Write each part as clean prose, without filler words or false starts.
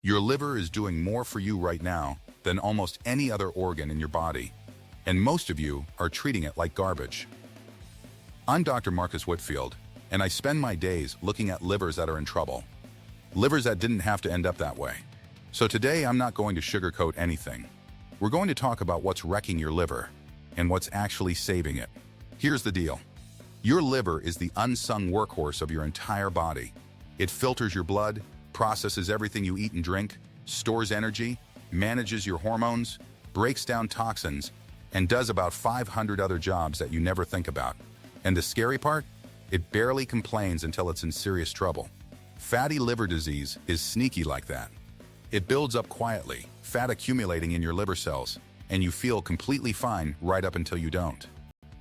Your liver is doing more for you right now than almost any other organ in your body, and most of you are treating it like garbage. I'm Dr. Marcus Whitfield, and I spend my days looking at livers that are in trouble. Livers that didn't have to end up that way. So today I'm not going to sugarcoat anything. We're going to talk about what's wrecking your liver and what's actually saving it. Here's the deal. Your liver is the unsung workhorse of your entire body. It filters your blood, processes everything you eat and drink, stores energy, manages your hormones, breaks down toxins, and does about 500 other jobs that you never think about. And the scary part? It barely complains until it's in serious trouble. Fatty liver disease is sneaky like that. It builds up quietly, fat accumulating in your liver cells, and you feel completely fine right up until you don't.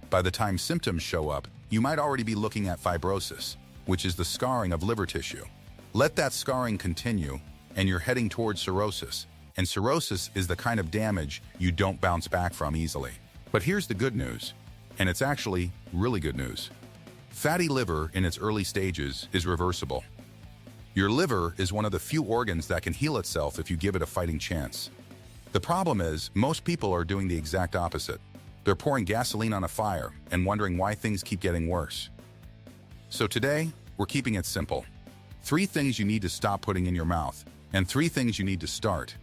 By the time symptoms show up, you might already be looking at fibrosis, which is the scarring of liver tissue. Let that scarring continue, and you're heading towards cirrhosis. And cirrhosis is the kind of damage you don't bounce back from easily. But here's the good news, and it's actually really good news. Fatty liver in its early stages is reversible. Your liver is one of the few organs that can heal itself if you give it a fighting chance. The problem is, most people are doing the exact opposite. They're pouring gasoline on a fire and wondering why things keep getting worse. So today, we're keeping it simple. 3 things you need to stop putting in your mouth, and 3 things you need to start.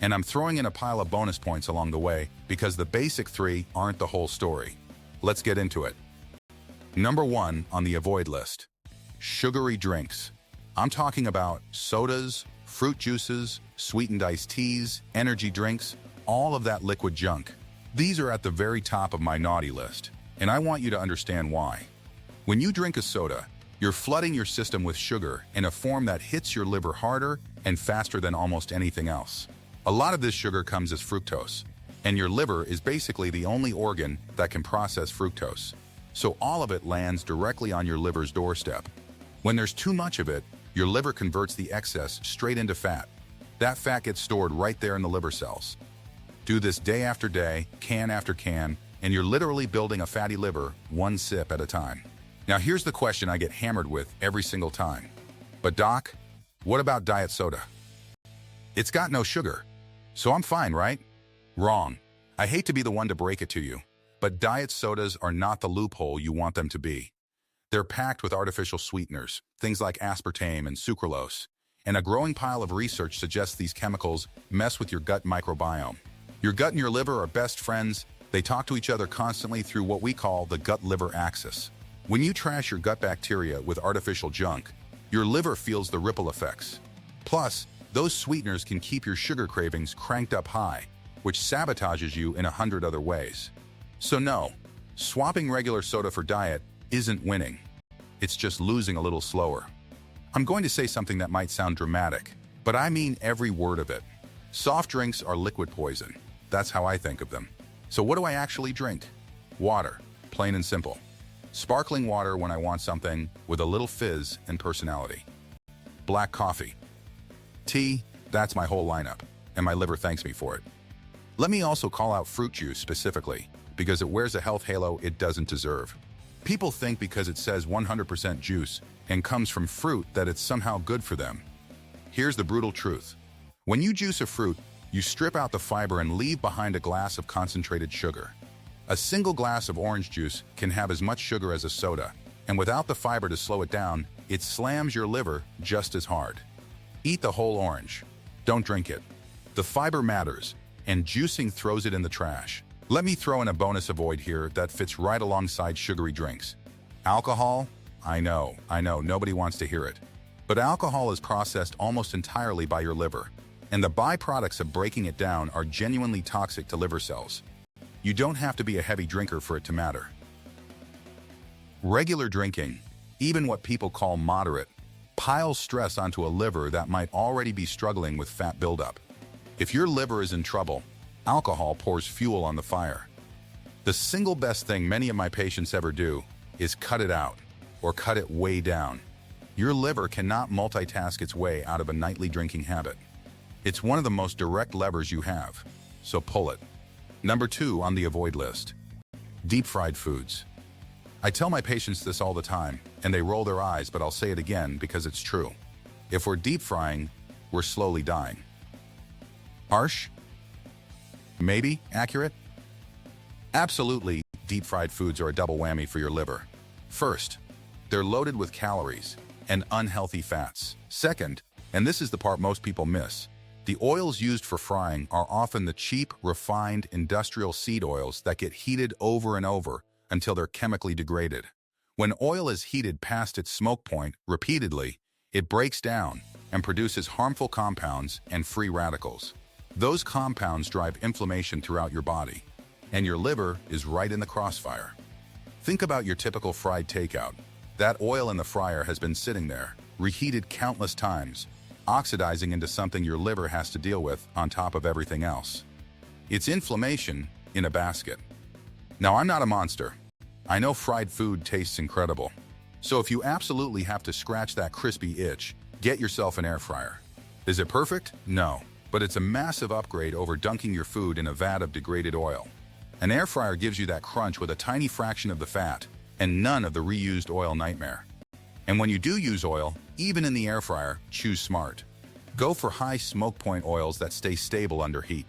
And I'm throwing in a pile of bonus points along the way because the basic 3 aren't the whole story. Let's get into it. Number 1 on the avoid list. Sugary drinks. I'm talking about sodas, fruit juices, sweetened iced teas, energy drinks, all of that liquid junk. These are at the very top of my naughty list, and I want you to understand why. When you drink a soda, you're flooding your system with sugar in a form that hits your liver harder and faster than almost anything else. A lot of this sugar comes as fructose, and your liver is basically the only organ that can process fructose. So all of it lands directly on your liver's doorstep. When there's too much of it, your liver converts the excess straight into fat. That fat gets stored right there in the liver cells. Do this day after day, can after can, and you're literally building a fatty liver one sip at a time. Now here's the question I get hammered with every single time. But doc, what about diet soda? It's got no sugar, so I'm fine, right? Wrong. I hate to be the one to break it to you, but diet sodas are not the loophole you want them to be. They're packed with artificial sweeteners, things like aspartame and sucralose, and a growing pile of research suggests these chemicals mess with your gut microbiome. Your gut and your liver are best friends. They talk to each other constantly through what we call the gut-liver axis. When you trash your gut bacteria with artificial junk, your liver feels the ripple effects. Plus, those sweeteners can keep your sugar cravings cranked up high, which sabotages you in 100 other ways. So no, swapping regular soda for diet isn't winning. It's just losing a little slower. I'm going to say something that might sound dramatic, but I mean every word of it. Soft drinks are liquid poison. That's how I think of them. So what do I actually drink? Water, plain and simple. Sparkling water when I want something with a little fizz and personality. Black coffee. Tea, that's my whole lineup, and my liver thanks me for it. Let me also call out fruit juice specifically, because it wears a health halo it doesn't deserve. People think because it says 100% juice and comes from fruit that it's somehow good for them. Here's the brutal truth. When you juice a fruit, you strip out the fiber and leave behind a glass of concentrated sugar. A single glass of orange juice can have as much sugar as a soda, and without the fiber to slow it down, it slams your liver just as hard. Eat the whole orange. Don't drink it. The fiber matters, and juicing throws it in the trash. Let me throw in a bonus avoid here that fits right alongside sugary drinks. Alcohol? I know, nobody wants to hear it. But alcohol is processed almost entirely by your liver, and the byproducts of breaking it down are genuinely toxic to liver cells. You don't have to be a heavy drinker for it to matter. Regular drinking, even what people call moderate, piles stress onto a liver that might already be struggling with fat buildup. If your liver is in trouble, alcohol pours fuel on the fire. The single best thing many of my patients ever do is cut it out, or cut it way down. Your liver cannot multitask its way out of a nightly drinking habit. It's one of the most direct levers you have, so pull it. Number 2 on the avoid list. Deep-fried foods. I tell my patients this all the time, and they roll their eyes, but I'll say it again because it's true. If we're deep frying, we're slowly dying. Harsh? Maybe accurate? Absolutely, deep-fried foods are a double whammy for your liver. First, they're loaded with calories and unhealthy fats. Second, and this is the part most people miss, the oils used for frying are often the cheap, refined, industrial seed oils that get heated over and over until they're chemically degraded. When oil is heated past its smoke point repeatedly, it breaks down and produces harmful compounds and free radicals. Those compounds drive inflammation throughout your body, and your liver is right in the crossfire. Think about your typical fried takeout. That oil in the fryer has been sitting there, reheated countless times, oxidizing into something your liver has to deal with on top of everything else. It's inflammation in a basket. Now, I'm not a monster. I know fried food tastes incredible. So if you absolutely have to scratch that crispy itch, get yourself an air fryer. Is it perfect? No, but it's a massive upgrade over dunking your food in a vat of degraded oil. An air fryer gives you that crunch with a tiny fraction of the fat and none of the reused oil nightmare. And when you do use oil, even in the air fryer, choose smart. Go for high smoke point oils that stay stable under heat.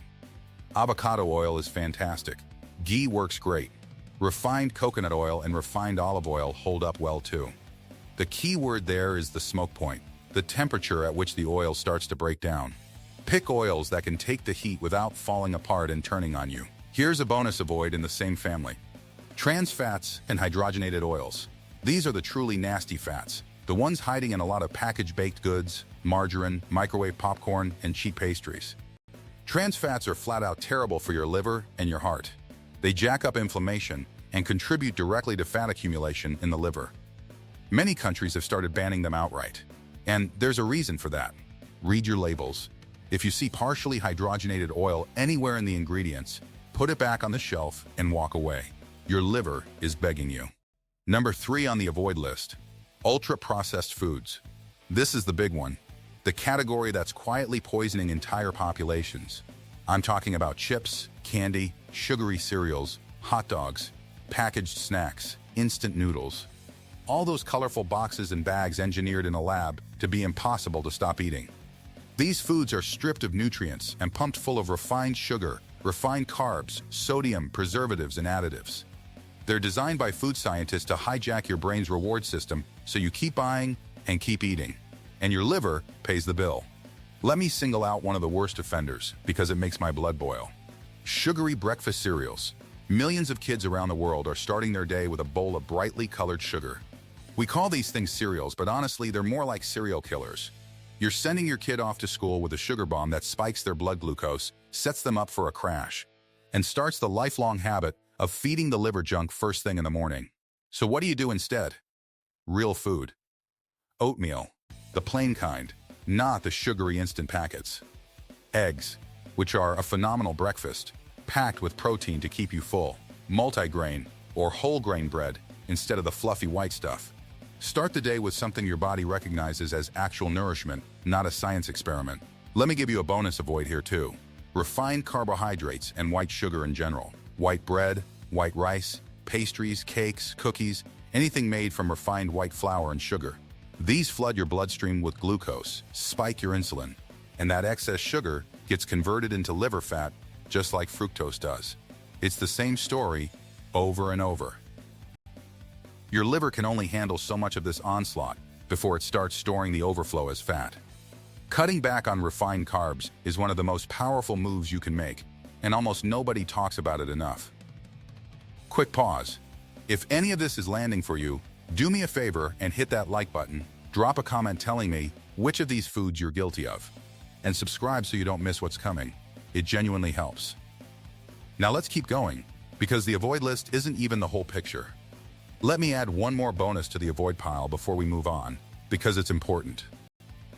Avocado oil is fantastic. Ghee works great. Refined coconut oil and refined olive oil hold up well too. The key word there is the smoke point, the temperature at which the oil starts to break down. Pick oils that can take the heat without falling apart and turning on you. Here's a bonus avoid in the same family. Trans fats and hydrogenated oils. These are the truly nasty fats, the ones hiding in a lot of packaged baked goods, margarine, microwave popcorn, and cheap pastries. Trans fats are flat out terrible for your liver and your heart. They jack up inflammation and contribute directly to fat accumulation in the liver. Many countries have started banning them outright. And there's a reason for that. Read your labels. If you see partially hydrogenated oil anywhere in the ingredients, put it back on the shelf and walk away. Your liver is begging you. Number 3 on the avoid list, ultra-processed foods. This is the big one, the category that's quietly poisoning entire populations. I'm talking about chips, candy, sugary cereals, hot dogs, packaged snacks, instant noodles. All those colorful boxes and bags engineered in a lab to be impossible to stop eating. These foods are stripped of nutrients and pumped full of refined sugar, refined carbs, sodium, preservatives, and additives. They're designed by food scientists to hijack your brain's reward system so you keep buying and keep eating. And your liver pays the bill. Let me single out one of the worst offenders because it makes my blood boil. Sugary breakfast cereals. Millions of kids around the world are starting their day with a bowl of brightly colored sugar. We call these things cereals, but honestly, they're more like serial killers. You're sending your kid off to school with a sugar bomb that spikes their blood glucose, sets them up for a crash, and starts the lifelong habit of feeding the liver junk first thing in the morning. So what do you do instead? Real food. Oatmeal, the plain kind, not the sugary instant packets. Eggs, which are a phenomenal breakfast, packed with protein to keep you full. Multigrain or whole grain bread instead of the fluffy white stuff. Start the day with something your body recognizes as actual nourishment, not a science experiment. Let me give you a bonus avoid here too. Refined carbohydrates and white sugar in general. White bread, white rice, pastries, cakes, cookies, anything made from refined white flour and sugar. These flood your bloodstream with glucose, spike your insulin, and that excess sugar gets converted into liver fat just like fructose does. It's the same story over and over. Your liver can only handle so much of this onslaught before it starts storing the overflow as fat. Cutting back on refined carbs is one of the most powerful moves you can make, and almost nobody talks about it enough. Quick pause. If any of this is landing for you, do me a favor and hit that like button, drop a comment telling me which of these foods you're guilty of, and subscribe so you don't miss what's coming. It genuinely helps. Now let's keep going, because the avoid list isn't even the whole picture. Let me add one more bonus to the avoid pile before we move on, because it's important.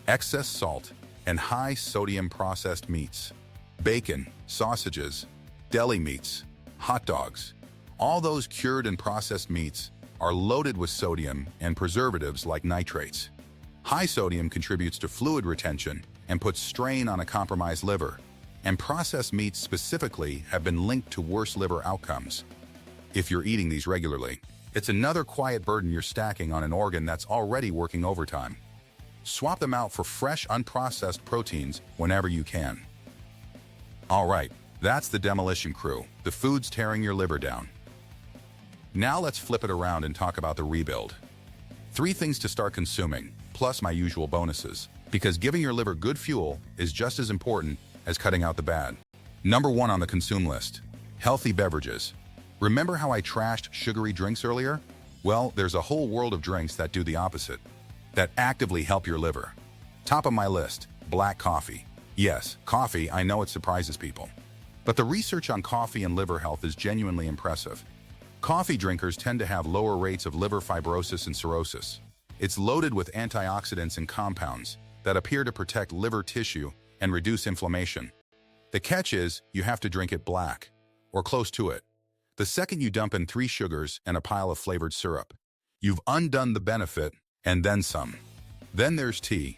Excess salt and high sodium processed meats. Bacon, sausages, deli meats, hot dogs. All those cured and processed meats are loaded with sodium and preservatives like nitrates. High sodium contributes to fluid retention and puts strain on a compromised liver, and processed meats specifically have been linked to worse liver outcomes. If you're eating these regularly, it's another quiet burden you're stacking on an organ that's already working overtime. Swap them out for fresh, unprocessed proteins whenever you can. All right, that's the demolition crew, the foods tearing your liver down. Now let's flip it around and talk about the rebuild. 3 things to start consuming, plus my usual bonuses, because giving your liver good fuel is just as important as cutting out the bad. Number 1 on the consume list, healthy beverages. Remember how I trashed sugary drinks earlier? Well, there's a whole world of drinks that do the opposite, that actively help your liver. Top of my list, black coffee. Yes, coffee, I know it surprises people. But the research on coffee and liver health is genuinely impressive. Coffee drinkers tend to have lower rates of liver fibrosis and cirrhosis. It's loaded with antioxidants and compounds that appear to protect liver tissue and reduce inflammation. The catch is, you have to drink it black, or close to it. The second you dump in 3 sugars and a pile of flavored syrup, you've undone the benefit and then some. Then there's tea.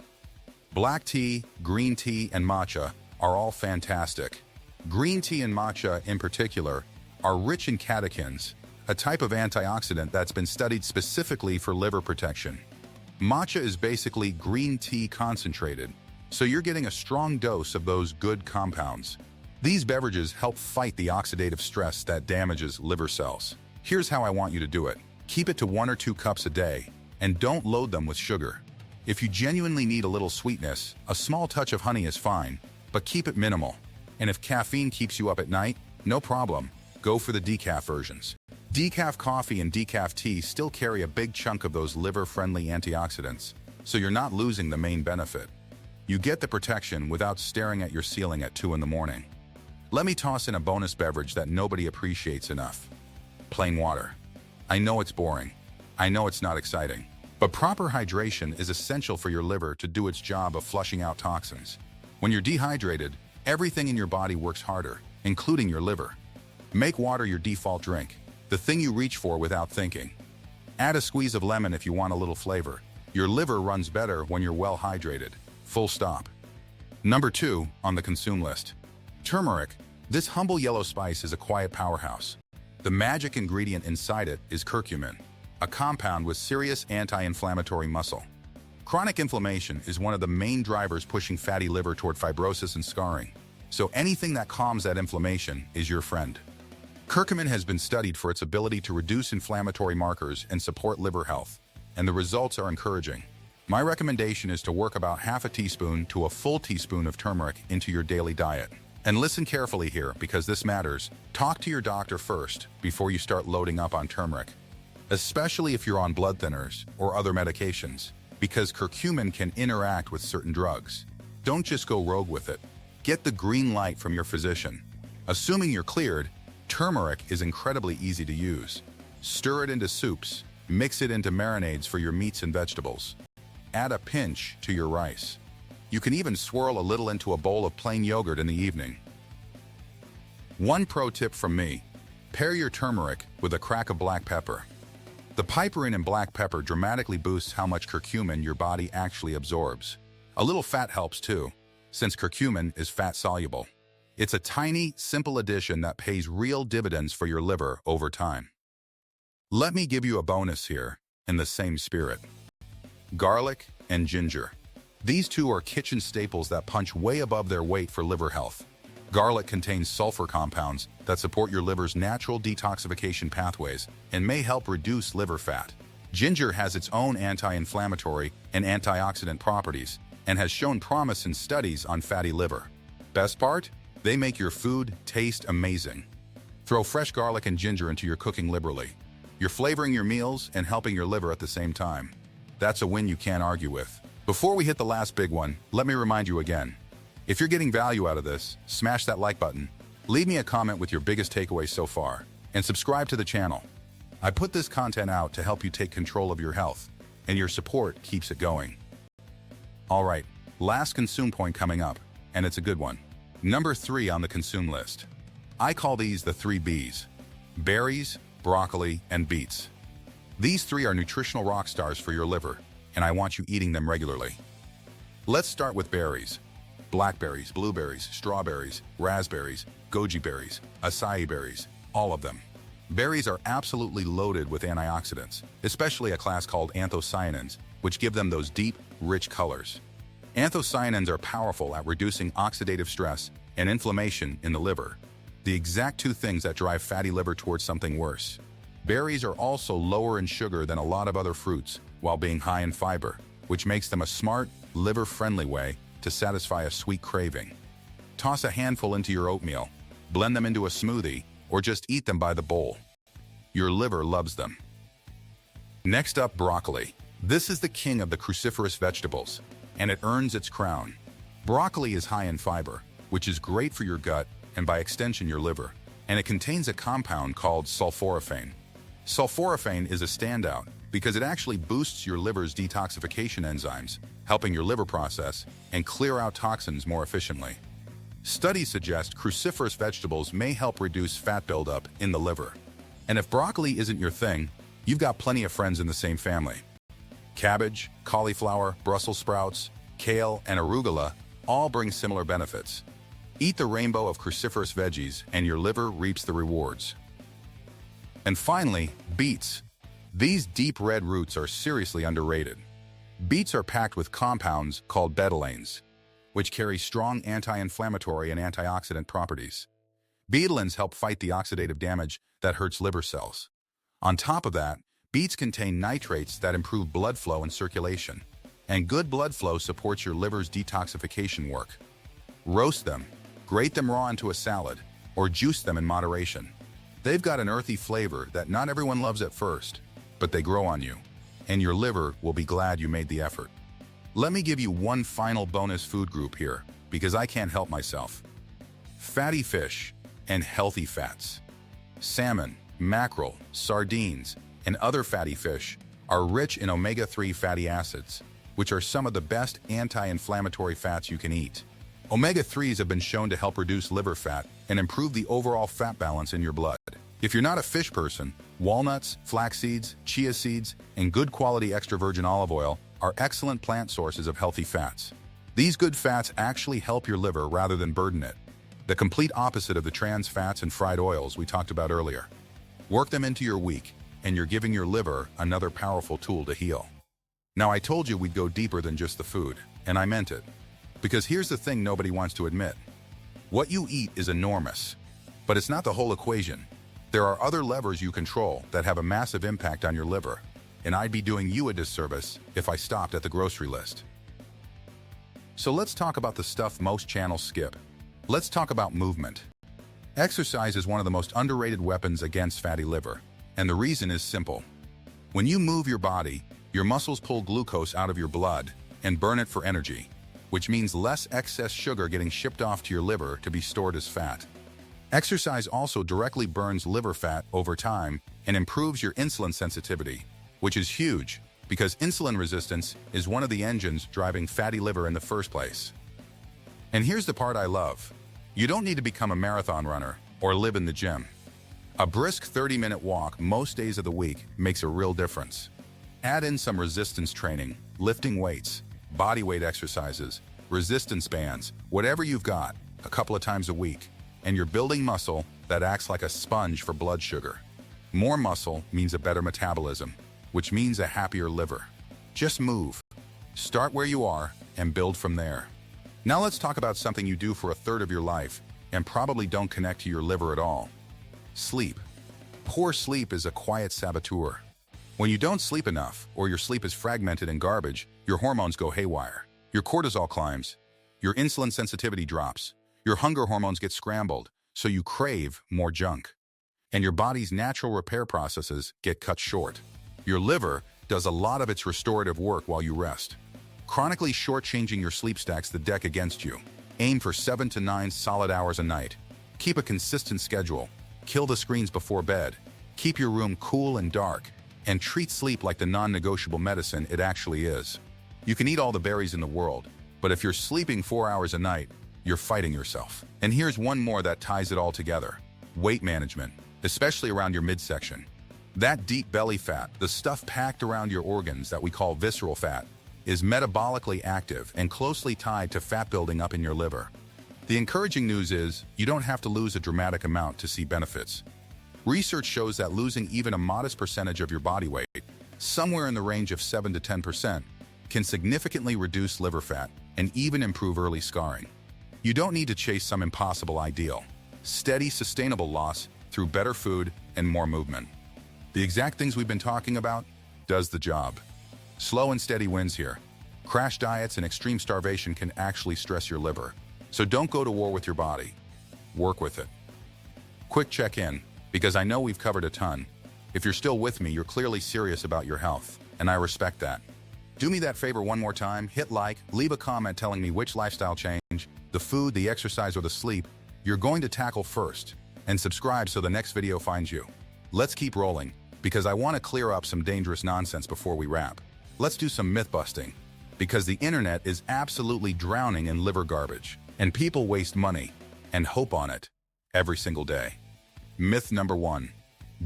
Black tea, green tea, and matcha are all fantastic. Green tea and matcha in particular are rich in catechins, a type of antioxidant that's been studied specifically for liver protection. Matcha is basically green tea concentrated, so you're getting a strong dose of those good compounds. These beverages help fight the oxidative stress that damages liver cells. Here's how I want you to do it. Keep it to 1 or 2 cups a day, and don't load them with sugar. If you genuinely need a little sweetness, a small touch of honey is fine, but keep it minimal. And if caffeine keeps you up at night, no problem. Go for the decaf versions. Decaf coffee and decaf tea still carry a big chunk of those liver-friendly antioxidants, so you're not losing the main benefit. You get the protection without staring at your ceiling at 2 in the morning. Let me toss in a bonus beverage that nobody appreciates enough. Plain water. I know it's boring. I know it's not exciting. But proper hydration is essential for your liver to do its job of flushing out toxins. When you're dehydrated, everything in your body works harder, including your liver. Make water your default drink, the thing you reach for without thinking. Add a squeeze of lemon if you want a little flavor. Your liver runs better when you're well hydrated. Full stop. Number 2 on the consume list. Turmeric. This humble yellow spice is a quiet powerhouse. The magic ingredient inside it is curcumin, a compound with serious anti-inflammatory muscle. Chronic inflammation is one of the main drivers pushing fatty liver toward fibrosis and scarring. So anything that calms that inflammation is your friend. Curcumin has been studied for its ability to reduce inflammatory markers and support liver health, and the results are encouraging. My recommendation is to work about half a teaspoon to a full teaspoon of turmeric into your daily diet. And listen carefully here, because this matters. Talk to your doctor first before you start loading up on turmeric, especially if you're on blood thinners or other medications, because curcumin can interact with certain drugs. Don't just go rogue with it. Get the green light from your physician. Assuming you're cleared, turmeric is incredibly easy to use. Stir it into soups, mix it into marinades for your meats and vegetables. Add a pinch to your rice. You can even swirl a little into a bowl of plain yogurt in the evening. One pro tip from me: pair your turmeric with a crack of black pepper. The piperine in black pepper dramatically boosts how much curcumin your body actually absorbs. A little fat helps too, since curcumin is fat-soluble. It's a tiny, simple addition that pays real dividends for your liver over time. Let me give you a bonus here, in the same spirit. Garlic and ginger. These 2 are kitchen staples that punch way above their weight for liver health. Garlic contains sulfur compounds that support your liver's natural detoxification pathways and may help reduce liver fat. Ginger has its own anti-inflammatory and antioxidant properties and has shown promise in studies on fatty liver. Best part? They make your food taste amazing. Throw fresh garlic and ginger into your cooking liberally. You're flavoring your meals and helping your liver at the same time. That's a win you can't argue with. Before we hit the last big one, let me remind you again. If you're getting value out of this, smash that like button, leave me a comment with your biggest takeaway so far, and subscribe to the channel. I put this content out to help you take control of your health, and your support keeps it going. Alright, last consume point coming up, and it's a good one. Number 3 on the consume list. I call these the 3 Bs: berries, broccoli, and beets. These 3 are nutritional rock stars for your liver, and I want you eating them regularly. Let's start with berries. Blackberries, blueberries, strawberries, raspberries, goji berries, acai berries, all of them. Berries are absolutely loaded with antioxidants, especially a class called anthocyanins, which give them those deep, rich colors. Anthocyanins are powerful at reducing oxidative stress and inflammation in the liver, the exact two things that drive fatty liver towards something worse. Berries are also lower in sugar than a lot of other fruits, while being high in fiber, which makes them a smart, liver-friendly way to satisfy a sweet craving. Toss a handful into your oatmeal, blend them into a smoothie, or just eat them by the bowl. Your liver loves them. Next up, broccoli. This is the king of the cruciferous vegetables, and it earns its crown. Broccoli is high in fiber, which is great for your gut and by extension your liver, and it contains a compound called sulforaphane. Sulforaphane is a standout because it actually boosts your liver's detoxification enzymes, helping your liver process and clear out toxins more efficiently. Studies suggest cruciferous vegetables may help reduce fat buildup in the liver. And if broccoli isn't your thing, you've got plenty of friends in the same family. Cabbage, cauliflower, Brussels sprouts, kale, and arugula all bring similar benefits. Eat the rainbow of cruciferous veggies and your liver reaps the rewards. And finally, beets. These deep red roots are seriously underrated. Beets are packed with compounds called betalains, which carry strong anti-inflammatory and antioxidant properties. Betalains help fight the oxidative damage that hurts liver cells. On top of that, beets contain nitrates that improve blood flow and circulation, and good blood flow supports your liver's detoxification work. Roast them, grate them raw into a salad, or juice them in moderation. They've got an earthy flavor that not everyone loves at first, but they grow on you, and your liver will be glad you made the effort. Let me give you one final bonus food group here, because I can't help myself. Fatty fish and healthy fats. Salmon, mackerel, sardines, and other fatty fish are rich in omega-3 fatty acids, which are some of the best anti-inflammatory fats you can eat. Omega-3s have been shown to help reduce liver fat and improve the overall fat balance in your blood. If you're not a fish person, walnuts, flax seeds, chia seeds, and good quality extra virgin olive oil are excellent plant sources of healthy fats. These good fats actually help your liver rather than burden it, the complete opposite of the trans fats and fried oils we talked about earlier. Work them into your week, and you're giving your liver another powerful tool to heal. Now, I told you we'd go deeper than just the food, and I meant it. Because here's the thing nobody wants to admit. What you eat is enormous, but it's not the whole equation. There are other levers you control that have a massive impact on your liver, and I'd be doing you a disservice if I stopped at the grocery list. So let's talk about the stuff most channels skip. Let's talk about movement. Exercise is one of the most underrated weapons against fatty liver, and the reason is simple. When you move your body, your muscles pull glucose out of your blood and burn it for energy, which means less excess sugar getting shipped off to your liver to be stored as fat. Exercise also directly burns liver fat over time and improves your insulin sensitivity, which is huge because insulin resistance is one of the engines driving fatty liver in the first place. And here's the part I love. You don't need to become a marathon runner or live in the gym. A brisk 30-minute walk most days of the week makes a real difference. Add in some resistance training, lifting weights, body weight exercises, resistance bands, whatever you've got, a couple of times a week, and you're building muscle that acts like a sponge for blood sugar. More muscle means a better metabolism, which means a happier liver. Just move. Start where you are and build from there. Now let's talk about something you do for a third of your life and probably don't connect to your liver at all. Sleep. Poor sleep is a quiet saboteur. When you don't sleep enough, or your sleep is fragmented and garbage, your hormones go haywire. Your cortisol climbs, your insulin sensitivity drops, your hunger hormones get scrambled, so you crave more junk. And your body's natural repair processes get cut short. Your liver does a lot of its restorative work while you rest. Chronically shortchanging your sleep stacks the deck against you. Aim for 7 to 9 solid hours a night. Keep a consistent schedule. Kill the screens before bed. Keep your room cool and dark. And treat sleep like the non-negotiable medicine it actually is. You can eat all the berries in the world, but if you're sleeping 4 hours a night, you're fighting yourself. And here's one more that ties it all together. Weight management, especially around your midsection. That deep belly fat, the stuff packed around your organs that we call visceral fat, is metabolically active and closely tied to fat building up in your liver. The encouraging news is you don't have to lose a dramatic amount to see benefits. Research shows that losing even a modest percentage of your body weight, somewhere in the range of 7 to 10%, can significantly reduce liver fat and even improve early scarring. You don't need to chase some impossible ideal. Steady, sustainable loss through better food and more movement. The exact things we've been talking about does the job. Slow and steady wins here. Crash diets and extreme starvation can actually stress your liver. So don't go to war with your body. Work with it. Quick check-in, because I know we've covered a ton. If you're still with me, you're clearly serious about your health, and I respect that. Do me that favor one more time, hit like, leave a comment telling me which lifestyle change, the food, the exercise, or the sleep you're going to tackle first, and subscribe so the next video finds you. Let's keep rolling, because I want to clear up some dangerous nonsense before we wrap. Let's do some myth busting, because the internet is absolutely drowning in liver garbage, and people waste money and hope on it every single day. Myth number 1.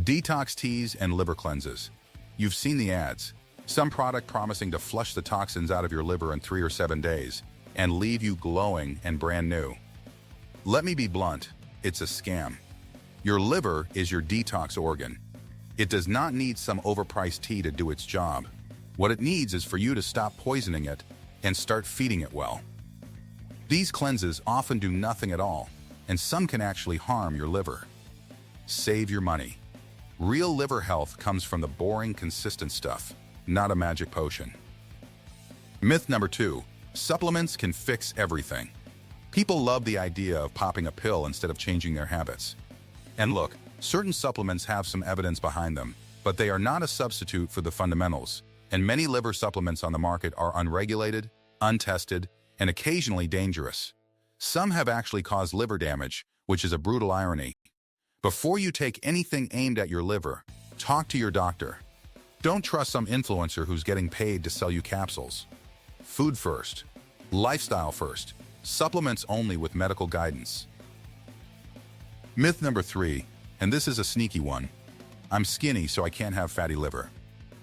Detox teas and liver cleanses. You've seen the ads. Some product promising to flush the toxins out of your liver in 3 or 7 days and leave you glowing and brand new. Let me be blunt, it's a scam. Your liver is your detox organ. It does not need some overpriced tea to do its job. What it needs is for you to stop poisoning it and start feeding it well. These cleanses often do nothing at all, and some can actually harm your liver. Save your money. Real liver health comes from the boring, consistent stuff, not a magic potion. Myth number 2. Supplements can fix everything. People love the idea of popping a pill instead of changing their habits. And look, certain supplements have some evidence behind them, but they are not a substitute for the fundamentals, and many liver supplements on the market are unregulated, untested, and occasionally dangerous. Some have actually caused liver damage, which is a brutal irony. Before you take anything aimed at your liver, talk to your doctor. Don't trust some influencer who's getting paid to sell you capsules. Food first. Lifestyle first. Supplements only with medical guidance. Myth number 3, and this is a sneaky one. I'm skinny, so I can't have fatty liver.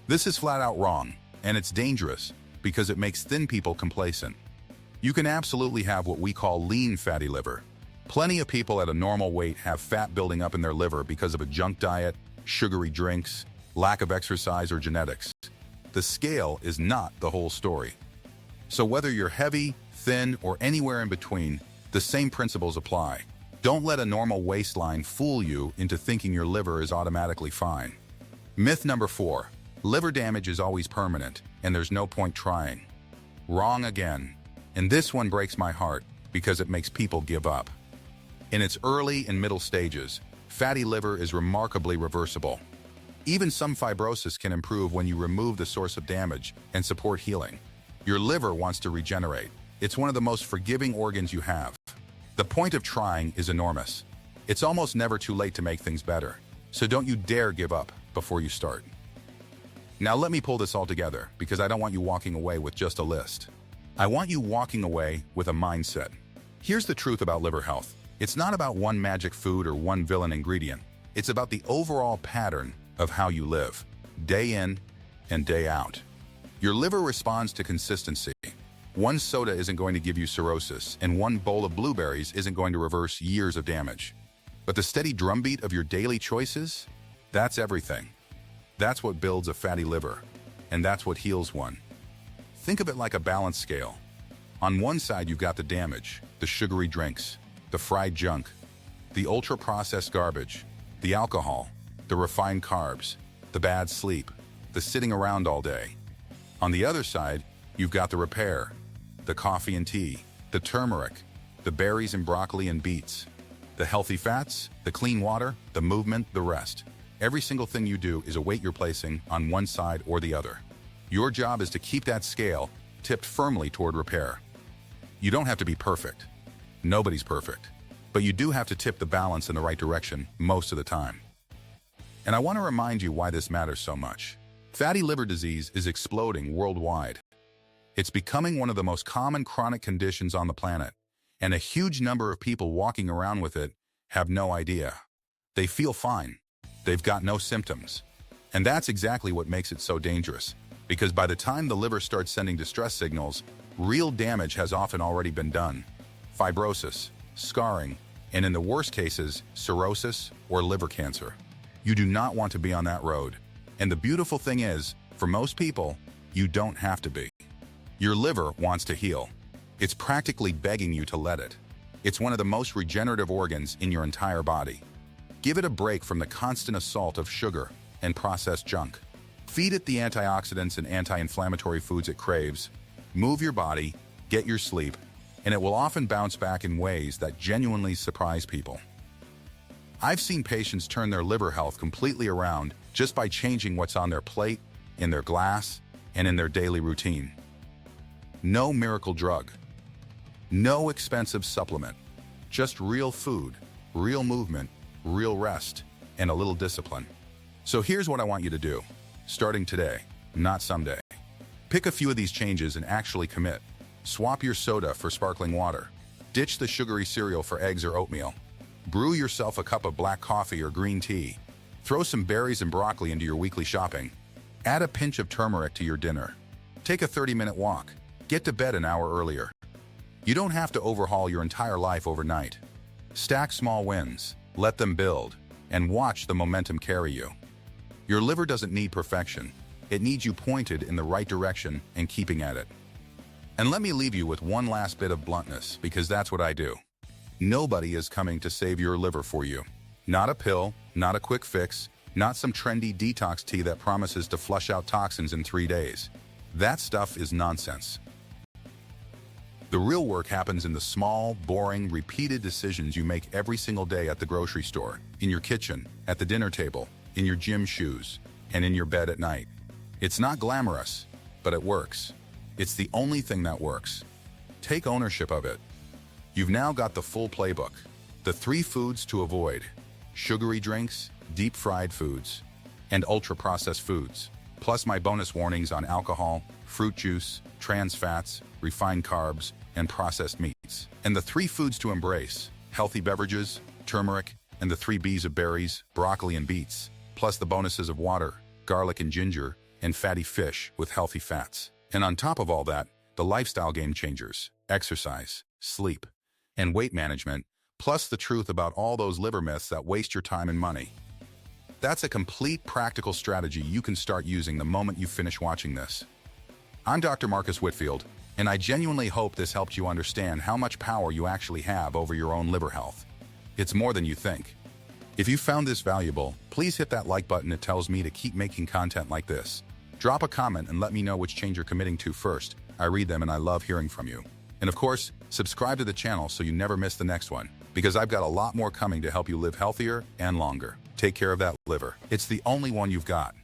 This is flat out wrong, and it's dangerous because it makes thin people complacent. You can absolutely have what we call lean fatty liver. Plenty of people at a normal weight have fat building up in their liver because of a junk diet, sugary drinks, lack of exercise, or genetics. The scale is not the whole story. So whether you're heavy, thin, or anywhere in between, the same principles apply. Don't let a normal waistline fool you into thinking your liver is automatically fine. Myth number 4. Liver damage is always permanent, and there's no point trying. Wrong again. And this one breaks my heart because it makes people give up. In its early and middle stages, fatty liver is remarkably reversible. Even some fibrosis can improve when you remove the source of damage and support healing. Your liver wants to regenerate. It's one of the most forgiving organs you have. The point of trying is enormous. It's almost never too late to make things better, so don't you dare give up before you start. Now let me pull this all together, because I don't want you walking away with just a list. I want you walking away with a mindset. Here's the truth about liver health. It's not about one magic food or one villain ingredient. It's about the overall pattern of how you live, day in and day out. Your liver responds to consistency. One soda isn't going to give you cirrhosis, and one bowl of blueberries isn't going to reverse years of damage. But the steady drumbeat of your daily choices, that's everything. That's what builds a fatty liver, and that's what heals one. Think of it like a balance scale. On one side, you've got the damage, the sugary drinks, the fried junk, the ultra-processed garbage, the alcohol, the refined carbs, the bad sleep, the sitting around all day. On the other side, you've got the repair, the coffee and tea, the turmeric, the berries and broccoli and beets, the healthy fats, the clean water, the movement, the rest. Every single thing you do is a weight you're placing on one side or the other. Your job is to keep that scale tipped firmly toward repair. You don't have to be perfect. Nobody's perfect. But you do have to tip the balance in the right direction most of the time. And I want to remind you why this matters so much. Fatty liver disease is exploding worldwide. It's becoming one of the most common chronic conditions on the planet, and a huge number of people walking around with it have no idea. They feel fine. They've got no symptoms. And that's exactly what makes it so dangerous, because by the time the liver starts sending distress signals, real damage has often already been done. Fibrosis, scarring, and in the worst cases, cirrhosis or liver cancer. You do not want to be on that road. And the beautiful thing is, for most people, you don't have to be. Your liver wants to heal. It's practically begging you to let it. It's one of the most regenerative organs in your entire body. Give it a break from the constant assault of sugar and processed junk. Feed it the antioxidants and anti-inflammatory foods it craves. Move your body, get your sleep, and it will often bounce back in ways that genuinely surprise people. I've seen patients turn their liver health completely around just by changing what's on their plate, in their glass, and in their daily routine. No miracle drug. No expensive supplement. Just real food, real movement, real rest, and a little discipline. So here's what I want you to do, starting today, not someday. Pick a few of these changes and actually commit. Swap your soda for sparkling water. Ditch the sugary cereal for eggs or oatmeal. Brew yourself a cup of black coffee or green tea. Throw some berries and broccoli into your weekly shopping. Add a pinch of turmeric to your dinner. Take a 30-minute walk. Get to bed an hour earlier. You don't have to overhaul your entire life overnight. Stack small wins, let them build, and watch the momentum carry you. Your liver doesn't need perfection. It needs you pointed in the right direction and keeping at it. And let me leave you with one last bit of bluntness, because that's what I do. Nobody is coming to save your liver for you. Not a pill, not a quick fix, not some trendy detox tea that promises to flush out toxins in 3 days. That stuff is nonsense. The real work happens in the small, boring, repeated decisions you make every single day at the grocery store, in your kitchen, at the dinner table, in your gym shoes, and in your bed at night. It's not glamorous, but it works. It's the only thing that works. Take ownership of it. You've now got the full playbook. The 3 foods to avoid: sugary drinks, deep-fried foods, and ultra-processed foods, plus my bonus warnings on alcohol, fruit juice, trans fats, refined carbs, and processed meats. And the 3 foods to embrace: healthy beverages, turmeric, and the 3 B's of berries, broccoli, and beets, plus the bonuses of water, garlic and ginger, and fatty fish with healthy fats. And on top of all that, the lifestyle game changers: exercise, sleep, and weight management, plus the truth about all those liver myths that waste your time and money. That's a complete practical strategy you can start using the moment you finish watching this. I'm Dr. Marcus Whitfield, and I genuinely hope this helped you understand how much power you actually have over your own liver health. It's more than you think. If you found this valuable, please hit that like button. It tells me to keep making content like this. Drop a comment and let me know which change you're committing to first. I read them and I love hearing from you. And of course, subscribe to the channel so you never miss the next one, because I've got a lot more coming to help you live healthier and longer. Take care of that liver. It's the only one you've got.